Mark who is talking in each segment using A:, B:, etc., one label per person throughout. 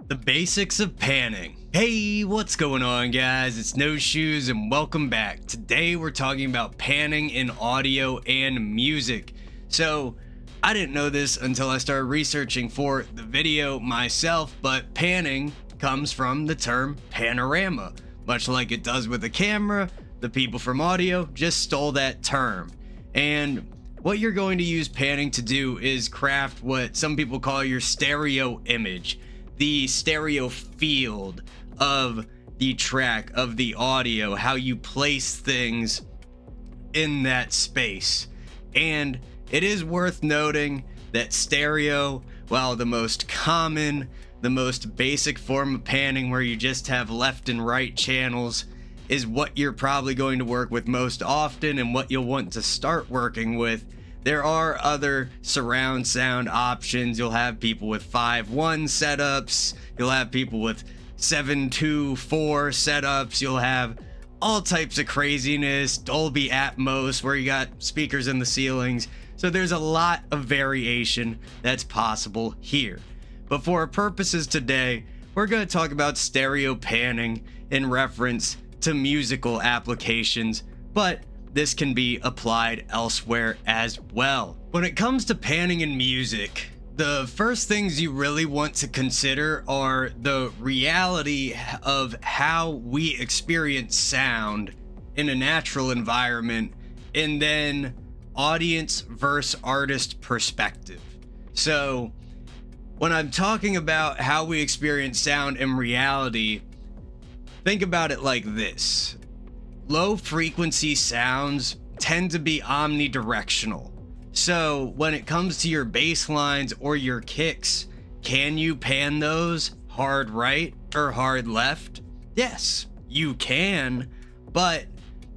A: The basics of panning. Hey, what's going on, guys? It's No Shoes and welcome back. Today we're talking about panning in audio and music. So, I didn't know this until I started researching for the video myself, but panning comes from the term panorama. Much like it does with a camera, the people from audio just stole that term. And what you're going to use panning to do is craft what some people call your stereo image. The stereo field of the track, of the audio, how you place things in that space. And it is worth noting that stereo, while the most common, the most basic form of panning where you just have left and right channels, is what you're probably going to work with most often and what you'll want to start working with. There are other surround sound options. You'll have people with 5.1 setups. You'll have people with 7.2, 4 setups. You'll have all types of craziness. Dolby Atmos, where you got speakers in the ceilings. So there's a lot of variation that's possible here. But for our purposes today, we're going to talk about stereo panning in reference to musical applications, but this can be applied elsewhere as well. When it comes to panning in music, the first things you really want to consider are the reality of how we experience sound in a natural environment, and then audience versus artist perspective. So when I'm talking about how we experience sound in reality, think about it like this. Low frequency sounds tend to be omnidirectional. So when it comes to your bass lines or your kicks, can you pan those hard right or hard left? Yes, you can, but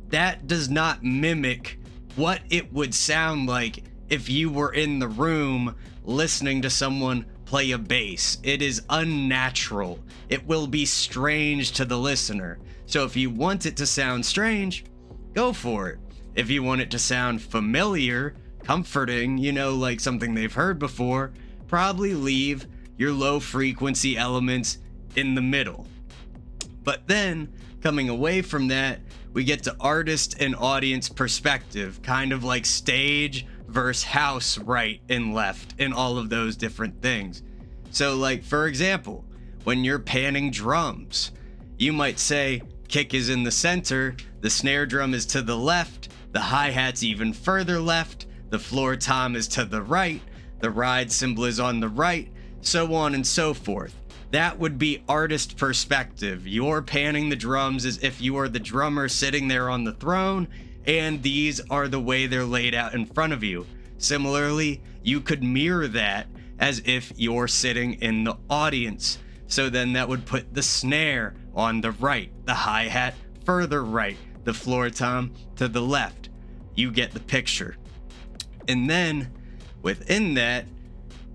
A: that does not mimic what it would sound like if you were in the room listening to someone play a bass. It is unnatural. It will be strange to the listener. So if you want it to sound strange, go for it. If you want it to sound familiar, comforting, like something they've heard before, probably leave your low frequency elements in the middle. But then, coming away from that, we get to artist and audience perspective, kind of like stage versus house, right and left, and all of those different things. So like, for example, when you're panning drums, you might say kick is in the center, the snare drum is to the left, the hi-hat's even further left, the floor tom is to the right, the ride cymbal is on the right, so on and so forth. That would be artist perspective. You're panning the drums as if you are the drummer sitting there on the throne, and these are the way they're laid out in front of you. Similarly, you could mirror that as if you're sitting in the audience. So then that would put the snare on the right, the hi-hat further right, the floor tom to the left. You get the picture. And then within that,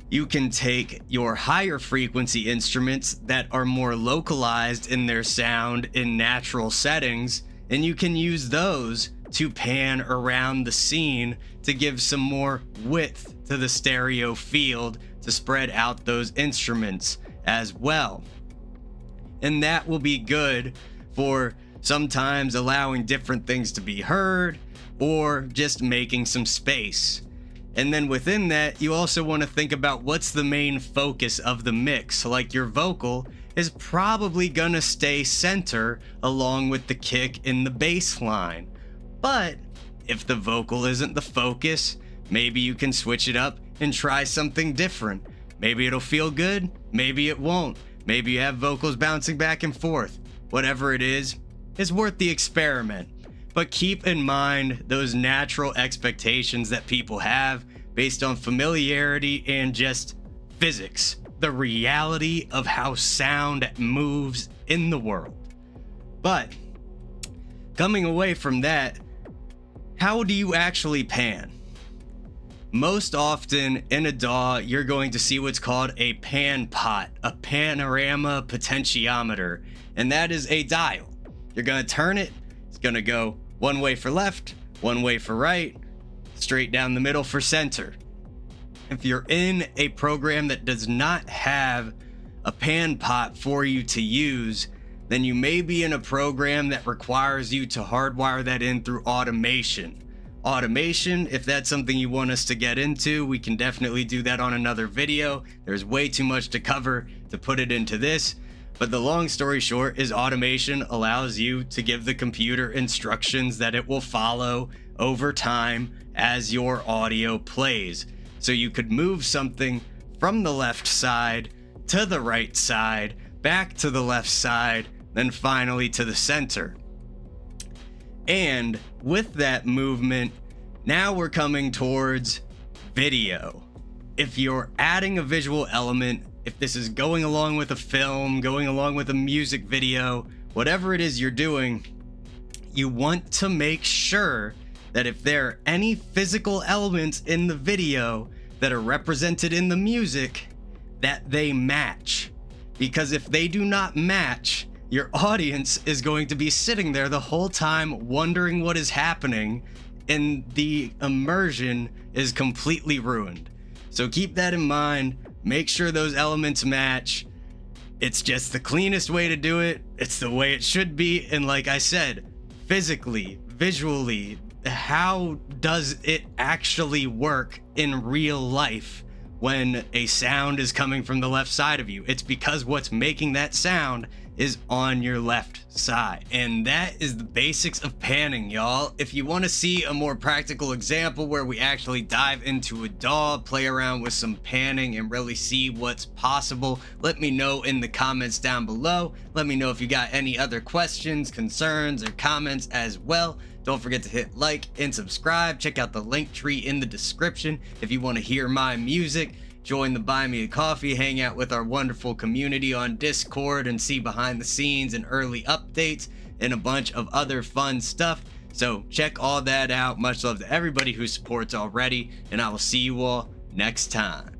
A: you can take your higher frequency instruments that are more localized in their sound in natural settings, and you can use those to pan around the scene to give some more width to the stereo field to spread out those instruments as well. And that will be good for sometimes allowing different things to be heard or just making some space. And then within that, you also want to think about what's the main focus of the mix. Like your vocal is probably gonna stay center along with the kick and the bass line. But if the vocal isn't the focus, maybe you can switch it up and try something different. Maybe it'll feel good, maybe it won't. Maybe you have vocals bouncing back and forth. Whatever it is, it's worth the experiment. But keep in mind those natural expectations that people have based on familiarity and just physics, the reality of how sound moves in the world. But coming away from that, how do you actually pan? Most often in a DAW, you're going to see what's called a pan pot, a panorama potentiometer, and that is a dial. You're going to turn it, it's going to go one way for left, one way for right, straight down the middle for center. If you're in a program that does not have a pan pot for you to use, then you may be in a program that requires you to hardwire that in through automation. Automation, if that's something you want us to get into, we can definitely do that on another video. There's way too much to cover to put it into this, but the long story short is automation allows you to give the computer instructions that it will follow over time as your audio plays. So you could move something from the left side to the right side, back to the left side, then finally to the center. And with that movement, now we're coming towards video. If you're adding a visual element, if this is going along with a film, going along with a music video, whatever it is you're doing, you want to make sure that if there are any physical elements in the video that are represented in the music, that they match. Because if they do not match, your audience is going to be sitting there the whole time wondering what is happening, and the immersion is completely ruined. So keep that in mind. Make sure those elements match. It's just the cleanest way to do it. It's the way it should be. And like I said, physically, visually, how does it actually work in real life when a sound is coming from the left side of you? It's because what's making that sound is on your left side. And that is the basics of panning, y'all. If you want to see a more practical example where we actually dive into a DAW, play around with some panning and really see what's possible, let me know in the comments down below. Let me know if you got any other questions, concerns, or comments as well. Don't forget to hit like and subscribe. Check out the link tree in the description if you want to hear my music. Join the Buy Me a Coffee, hang out with our wonderful community on Discord, and see behind the scenes and early updates and a bunch of other fun stuff. So check all that out. Much love to everybody who supports already, and I will see you all next time.